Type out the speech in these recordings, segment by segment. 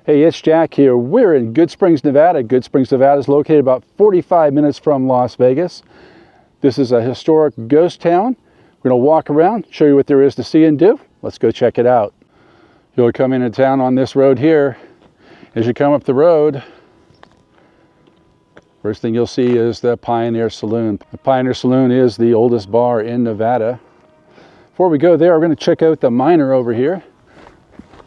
Hey, it's Jack here. We're in Goodsprings, Nevada. Goodsprings, Nevada is located about 45 minutes from Las Vegas. This is a historic ghost town. We're going to walk around, show you what there is to see and do. Let's go check it out. You'll come into town on this road here. As you come up the road, first thing you'll see is the Pioneer Saloon. The Pioneer Saloon is the oldest bar in Nevada. Before we go there, we're going to check out the miner over here.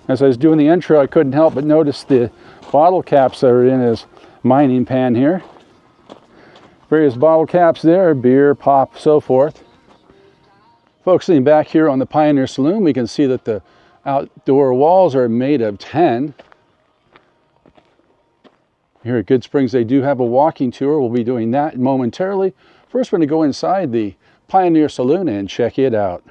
As I was doing the intro, I couldn't help but notice the bottle caps that are in his mining pan here. Various bottle caps there, beer, pop, so forth. Focusing back here on the Pioneer Saloon, we can see that the outdoor walls are made of tin. Here at Goodsprings, they do have a walking tour. We'll be doing that momentarily. First, we're going to go inside the Pioneer Saloon and check it out.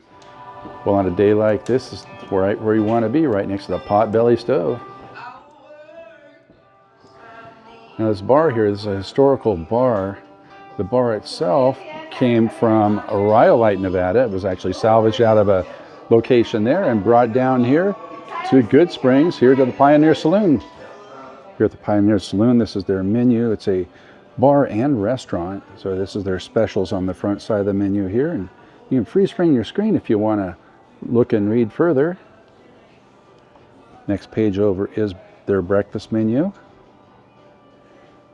Well, on a day like this, is right where you want to be, right next to the potbelly stove. Now this bar here is a historical bar. The bar itself came from Rhyolite, Nevada. It was actually salvaged out of a location there and brought down here to Goodsprings, here to the Pioneer Saloon. Here at the Pioneer Saloon, this is their menu. It's a bar and restaurant. So this is their specials on the front side of the menu here. And you can freeze frame your screen if you want to look and read further. Next page over is their breakfast menu.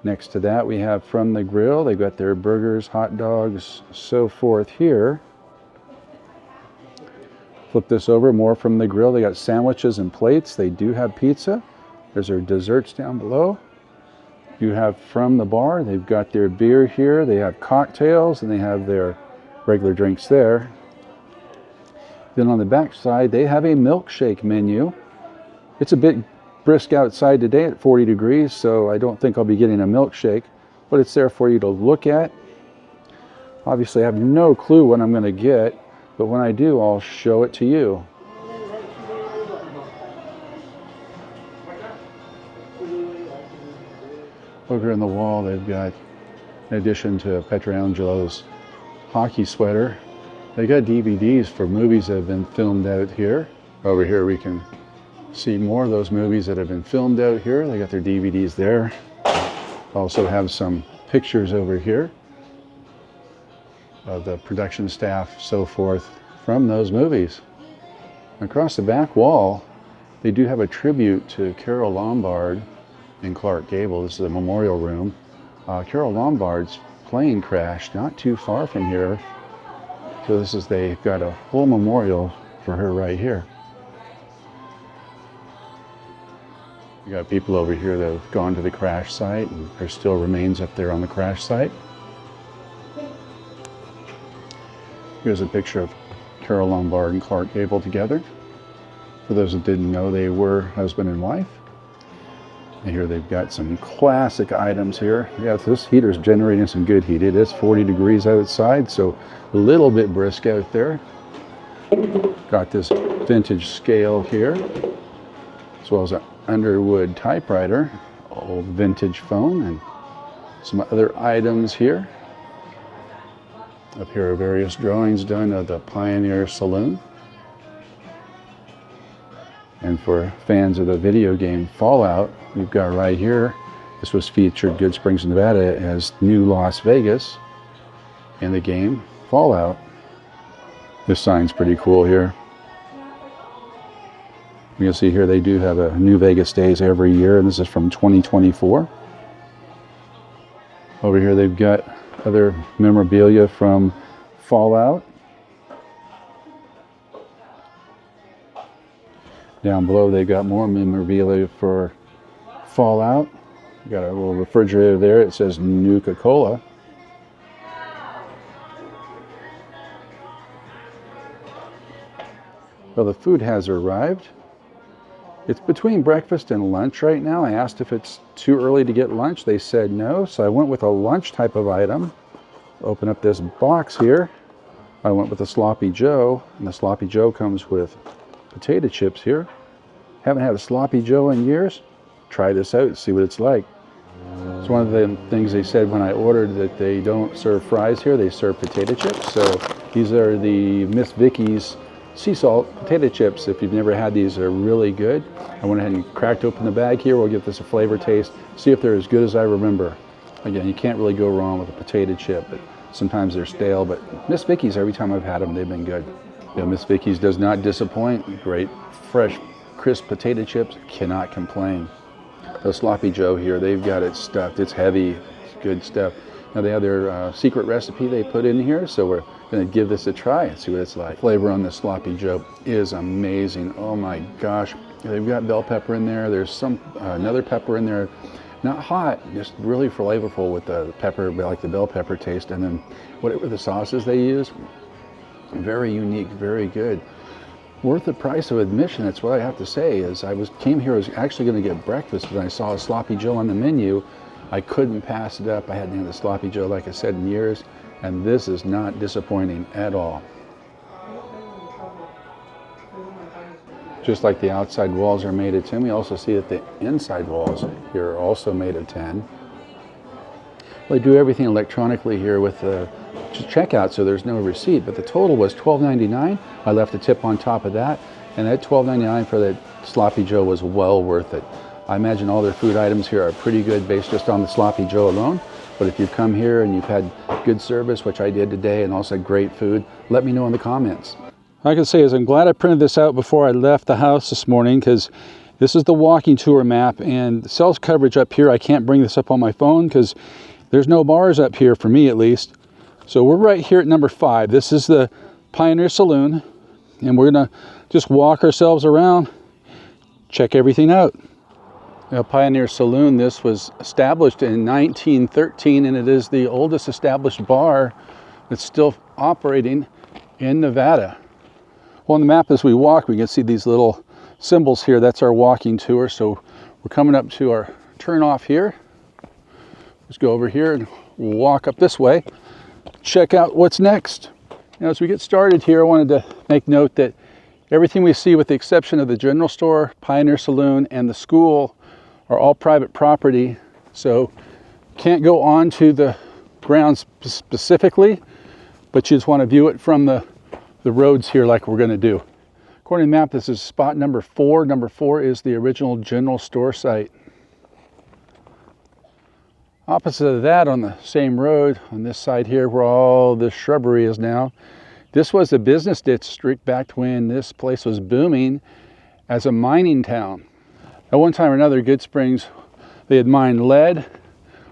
Next to that we have From the Grill. They've got their burgers, hot dogs, so forth here. Flip this over, more From the Grill. They got sandwiches and plates. They do have pizza. There's their desserts down below. You have From the Bar. They've got their beer here. They have cocktails and they have their regular drinks there. Then on the back side, they have a milkshake menu. It's a bit brisk outside today at 40 degrees, so I don't think I'll be getting a milkshake, but it's there for you to look at. Obviously, I have no clue what I'm going to get, but when I do, I'll show it to you. Over in the wall, they've got, in addition to Petrangelo's hockey sweater, they got DVDs for movies that have been filmed out here. Over here we can see more of those movies that have been filmed out here. They got their DVDs there. Also have some pictures over here of the production staff, so forth, from those movies. Across the back wall, they do have a tribute to Carole Lombard in Clark Gable. This is a memorial room. Carole Lombard's plane crashed not too far from here. So they've got a full memorial for her right here. We got people over here that have gone to the crash site, and there still remains up there on the crash site. Here's a picture of Carole Lombard and Clark Gable together. For those that didn't know, they were husband and wife. And here they've got some classic items here. Yeah, this heater's generating some good heat. It is 40 degrees outside, so a little bit brisk out there. Got this vintage scale here, as well as an Underwood typewriter, old vintage phone, and some other items here. Up here are various drawings done of the Pioneer Saloon. And for fans of the video game Fallout, we've got right here, this was featured Goodsprings, Nevada as New Las Vegas in the game Fallout. This sign's pretty cool here. You can see here they do have a New Vegas Days every year, and this is from 2024. Over here they've got other memorabilia from Fallout. Down below they've got more memorabilia for Fallout. You got a little refrigerator there. It says Nuka-Cola. Well, the food has arrived. It's between breakfast and lunch right now. I asked if it's too early to get lunch. They said no, so I went with a lunch type of item. Open up this box here. I went with a Sloppy Joe, and the Sloppy Joe comes with potato chips here. Haven't had a Sloppy Joe in years. Try this out and see what it's like. It's one of the things they said when I ordered, that they don't serve fries here, they serve potato chips. So these are the Miss Vicky's sea salt potato chips. If you've never had these, they're really good. I went ahead and cracked open the bag here. We'll give this a flavor taste, see if they're as good as I remember. Again, you can't really go wrong with a potato chip, but sometimes they're stale. But Miss Vickie's, every time I've had them, they've been good. You know, Miss Vickie's does not disappoint. Great, fresh, crisp potato chips. Cannot complain. The Sloppy Joe here, they've got it stuffed. It's heavy. It's good stuff. Now they have their secret recipe they put in here, so we're going to give this a try and see what it's like. Flavor on the Sloppy Joe is amazing. Oh my gosh. They've got bell pepper in there. There's some another pepper in there. Not hot, just really flavorful with the pepper, like the bell pepper taste. And then whatever the sauces they use, very unique, very good. Worth the price of admission, that's what I have to say. Is I came here, I was actually going to get breakfast, and I saw a Sloppy Joe on the menu. I couldn't pass it up. I hadn't had a Sloppy Joe, like I said, in years, and this is not disappointing at all. Just like the outside walls are made of tin, we also see that the inside walls here are also made of tin. They do everything electronically here with the checkout, so there's no receipt, but the total was $12.99. I left a tip on top of that, and that $12.99 for that Sloppy Joe was well worth it. I imagine all their food items here are pretty good based just on the Sloppy Joe alone, but if you've come here and you've had good service, which I did today, and also great food, let me know in the comments. All I can say is I'm glad I printed this out before I left the house this morning, because this is the walking tour map, and the cell coverage up here, I can't bring this up on my phone because there's no bars up here for me at least. So we're right here at number 5. This is the Pioneer Saloon, and we're gonna just walk ourselves around, check everything out. Now, Pioneer Saloon, this was established in 1913, and it is the oldest established bar that's still operating in Nevada. Well, on the map as we walk, we can see these little symbols here. That's our walking tour. So we're coming up to our turn off here. Let's go over here and walk up this way. Check out what's next. Now, as we get started here, I wanted to make note that everything we see, with the exception of the general store, Pioneer Saloon, and the school, are all private property. So can't go on to the grounds specifically, but you just want to view it from the roads here like we're going to do. According to the map, this is spot number 4. Number 4 is the original general store site. Opposite of that, on the same road, on this side here where all this shrubbery is now, this was a business district back when this place was booming as a mining town. At one time or another, Goodsprings, they had mined lead,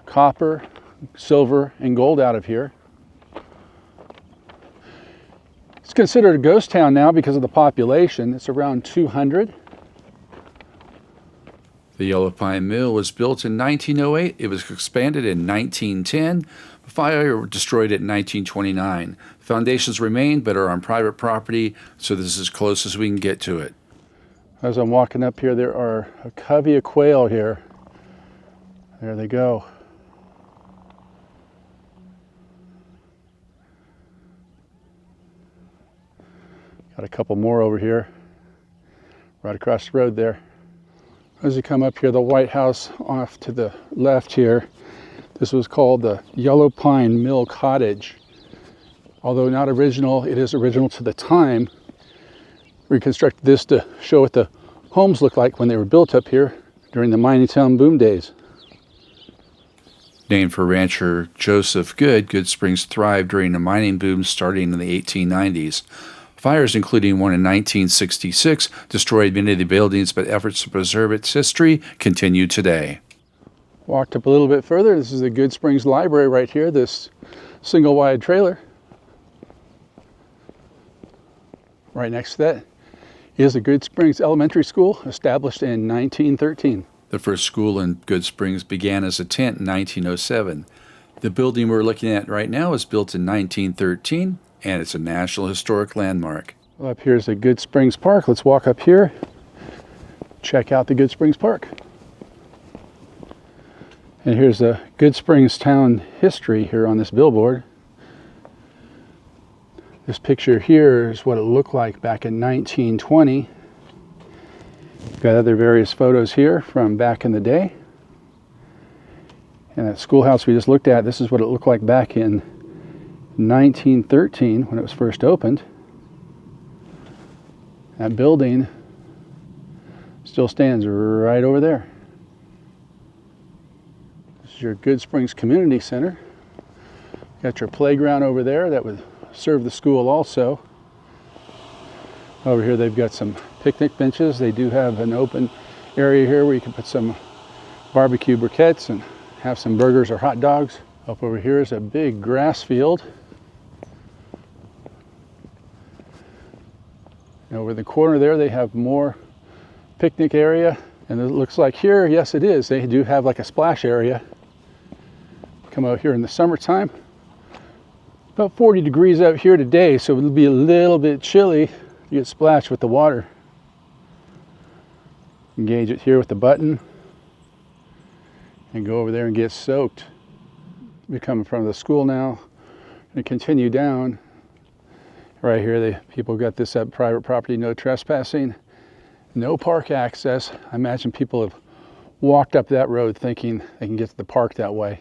copper, silver, and gold out of here. It's considered a ghost town now because of the population. It's around 200. The Yellow Pine Mill was built in 1908. It was expanded in 1910. The fire destroyed it in 1929. The foundations remain but are on private property, so this is as close as we can get to it. As I'm walking up here, there are a covey of quail here. There they go. Got a couple more over here, right across the road there. As you come up here, the White House off to the left here, this was called the Yellow Pine Mill Cottage. Although not original, it is original to the time. Reconstructed this to show what the homes looked like when they were built up here during the mining town boom days. Named for rancher Joseph Good, Goodsprings thrived during the mining boom starting in the 1890s. Fires, including one in 1966, destroyed many of the buildings, but efforts to preserve its history continue today. Walked up a little bit further. This is the Goodsprings Library right here, this single-wide trailer. Right next to that is the Goodsprings Elementary School, established in 1913. The first school in Goodsprings began as a tent in 1907. The building we're looking at right now was built in 1913, and it's a National Historic Landmark. Well, up here is the Goodsprings Park. Let's walk up here, check out the Goodsprings Park. And here's the Goodsprings town history here on this billboard. This picture here is what it looked like back in 1920. Got other various photos here from back in the day. And that schoolhouse we just looked at, this is what it looked like back in 1913 when it was first opened. That building still stands right over there. This is your Goodsprings Community Center. Got your playground over there that would serve the school also. Over here they've got some picnic benches. They do have an open area here where you can put some barbecue briquettes and have some burgers or hot dogs. Up over here is a big grass field. And over the corner there they have more picnic area. And it looks like here, yes it is, they do have like a splash area. Come out here in the summertime. About 40 degrees out here today, so it'll be a little bit chilly. You get splashed with the water. Engage it here with the button and go over there and get soaked. We come in front of the school now and continue down. Right here, the people got this at private property, no trespassing, no park access. I imagine people have walked up that road thinking they can get to the park that way.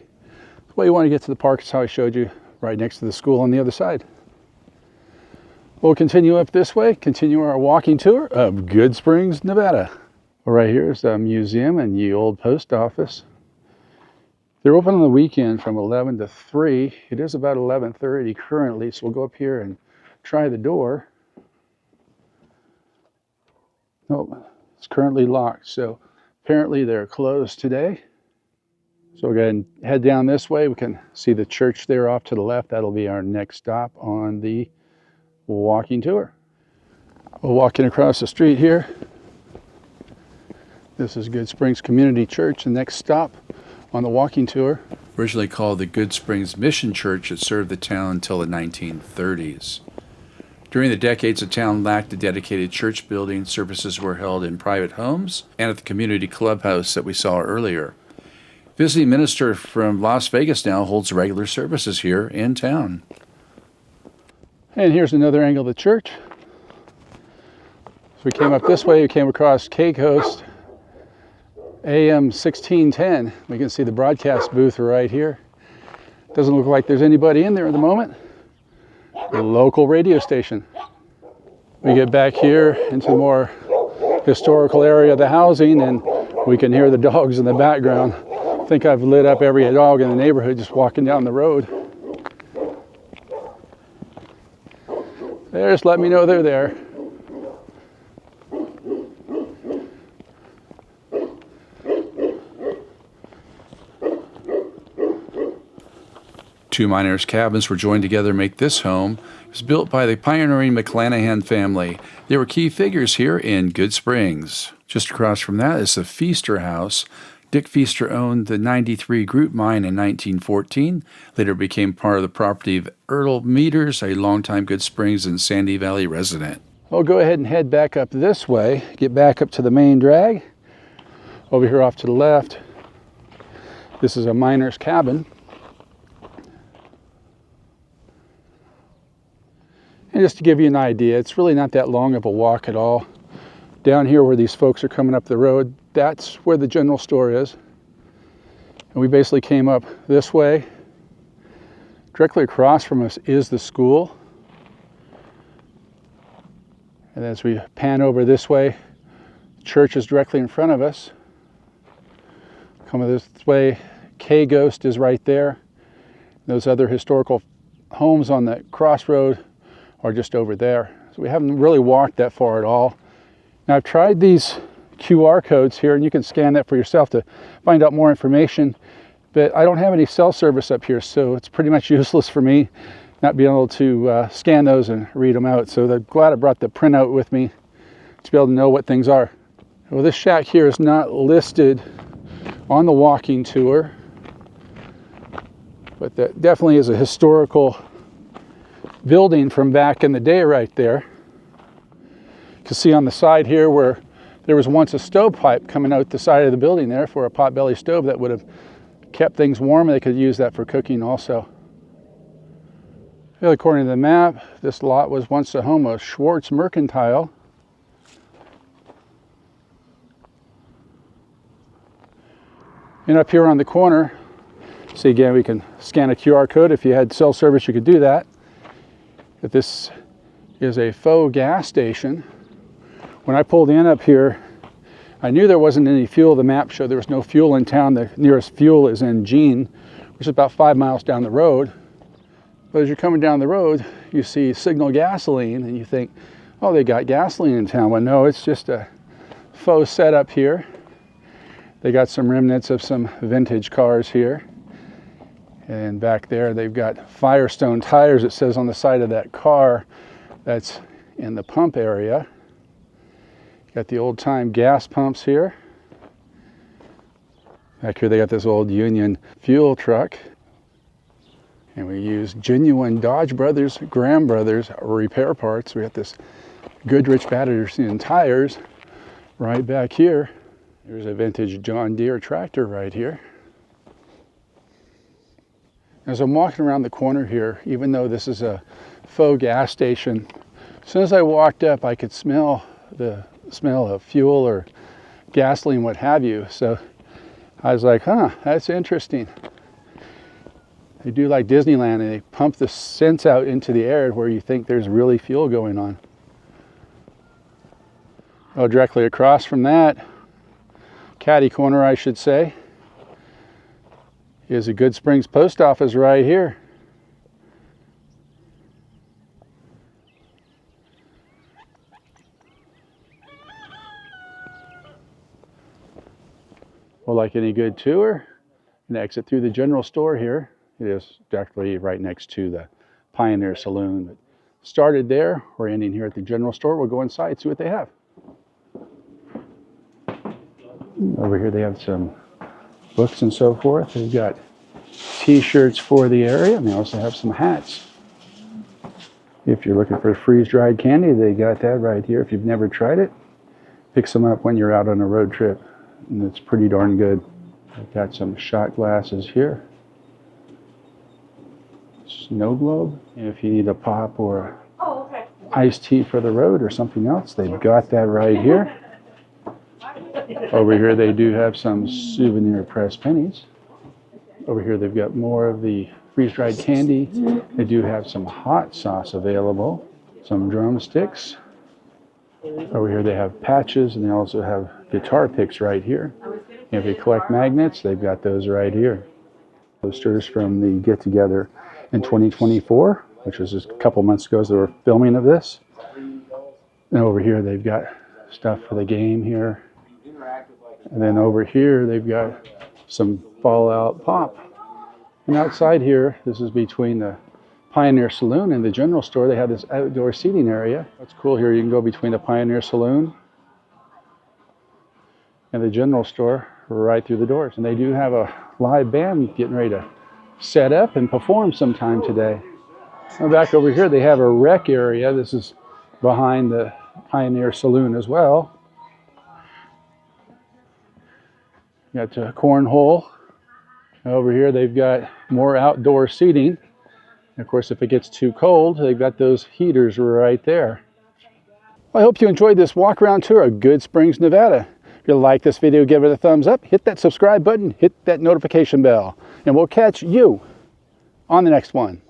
The way you want to get to the park is how I showed you, right next to the school on the other side. We'll continue up this way, continue our walking tour of Goodsprings, Nevada. Right here is the museum and the old post office. They're open on the weekend from 11 to 3. It is about 11:30 currently, so we'll go up here and try the door. Oh, it's currently locked, so apparently they're closed today. So we'll go ahead and head down this way. We can see the church there off to the left. That'll be our next stop on the walking tour. We're walking across the street here. This is Goodsprings Community Church, the next stop on the walking tour. Originally called the Goodsprings Mission Church, it served the town until the 1930s. During the decades, the town lacked a dedicated church building. Services were held in private homes and at the community clubhouse that we saw earlier. Visiting minister from Las Vegas now holds regular services here in town. And here's another angle of the church. So we came up this way, we came across K Coast, AM 1610. We can see the broadcast booth right here. Doesn't look like there's anybody in there at the moment. The local radio station. We get back here into the more historical area of the housing and we can hear the dogs in the background. I think I've lit up every dog in the neighborhood just walking down the road. Just let me know they're there. Two miners' cabins were joined together to make this home. It was built by the pioneering McClanahan family. They were key figures here in Goodsprings. Just across from that is the Feaster House. Dick Feaster owned the 93 Group Mine in 1914. Later became part of the property of Earl Meters, a longtime Goodsprings and Sandy Valley resident. We'll go ahead and head back up this way, get back up to the main drag. Over here off to the left, this is a miner's cabin. And just to give you an idea, it's really not that long of a walk at all. Down here where these folks are coming up the road, that's where the general store is. And we basically came up this way. Directly across from us is the school. And as we pan over this way, the church is directly in front of us. Coming this way, K Ghost is right there. Those other historical homes on the crossroad are just over there. So we haven't really walked that far at all. Now I've tried these QR codes here and you can scan that for yourself to find out more information, but I don't have any cell service up here, so it's pretty much useless for me not being able to scan those and read them out. So I'm glad I brought the printout with me to be able to know what things are. Well, this shack here is not listed on the walking tour, but that definitely is a historical building from back in the day right there. You can see on the side here where there was once a stovepipe coming out the side of the building there for a potbelly stove that would have kept things warm, and they could use that for cooking also. Well, according to the map, this lot was once the home of Schwartz Mercantile. And up here on the corner, see again, we can scan a QR code. If you had cell service, you could do that. But this is a faux gas station When I pulled in up here, I knew there wasn't any fuel. The map showed there was no fuel in town. The nearest fuel is in Jean, which is about 5 miles down the road. But as you're coming down the road, you see Signal Gasoline, and you think, oh, they got gasoline in town. Well, no, it's just a faux setup here. They got some remnants of some vintage cars here. And back there, they've got Firestone tires, it says on the side of that car. That's in the pump area. Got the old-time gas pumps here. Back here, they got this old Union fuel truck. And we use genuine Dodge Brothers, Graham Brothers repair parts. We got this Goodrich Patterson tires right back here. There's a vintage John Deere tractor right here. As I'm walking around the corner here, even though this is a faux gas station, as soon as I walked up, I could smell the smell of fuel or gasoline, what have you. So I was like, huh, that's interesting. They do like Disneyland, and they pump the scents out into the air where you think there's really fuel going on. Oh, directly across from that, catty corner I should say, is a Goodsprings post office right here. Well, like any good tour, you can exit through the general store here. It is directly right next to the Pioneer Saloon. But started there, we're ending here at the general store. We'll go inside, see what they have. Over here they have some books and so forth. They've got t-shirts for the area, and they also have some hats. If you're looking for freeze-dried candy, they got that right here. If you've never tried it, pick some up when you're out on a road trip, and it's pretty darn good. I've got some shot glasses here. Snow globe. If you need a pop or iced tea for the road or something else, they've got that right here. Over here they do have some souvenir pressed pennies. Over here they've got more of the freeze-dried candy. They do have some hot sauce available, some drumsticks. Over here they have patches, and they also have guitar picks right here. If you collect magnets, they've got those right here. Posters from the get-together in 2024, which was just a couple months ago as they were filming of this. And over here they've got stuff for the game here. And then over here they've got some Fallout Pop. And outside here, this is between the Pioneer Saloon and the general store. They have this outdoor seating area. What's cool here, you can go between the Pioneer Saloon and the general store right through the doors. And they do have a live band getting ready to set up and perform sometime today. And back over here they have a rec area. This is behind the Pioneer Saloon as well. You got a cornhole. Over here they've got more outdoor seating. And of course, if it gets too cold, they've got those heaters right there. Well, I hope you enjoyed this walk around tour of Goodsprings, Nevada. If you like this video, give it a thumbs up, hit that subscribe button, hit that notification bell, and we'll catch you on the next one.